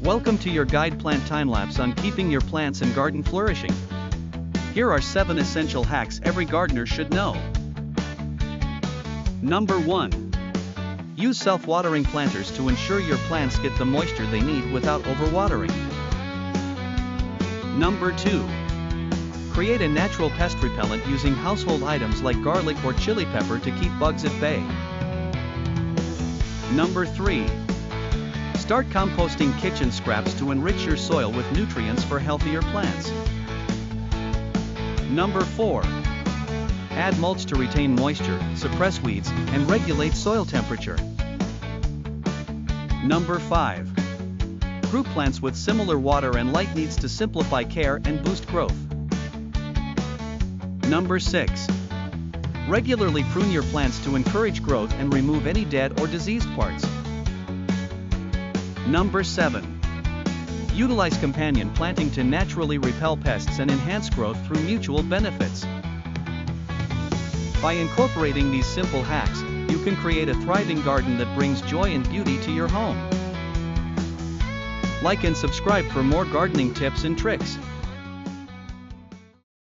Welcome to your guide plant time-lapse on keeping your plants and garden flourishing. Here are 7 essential hacks every gardener should know. Number 1. Use self-watering planters to ensure your plants get the moisture they need without overwatering. Number 2. Create a natural pest repellent using household items like garlic or chili pepper to keep bugs at bay. Number 3. Start composting kitchen scraps to enrich your soil with nutrients for healthier plants. Number 4. Add mulch to retain moisture, suppress weeds, and regulate soil temperature. Number 5. Group plants with similar water and light needs to simplify care and boost growth. Number 6. Regularly prune your plants to encourage growth and remove any dead or diseased parts. Number 7. Utilize companion planting to naturally repel pests and enhance growth through mutual benefits. By incorporating these simple hacks, you can create a thriving garden that brings joy and beauty to your home. Like and subscribe for more gardening tips and tricks.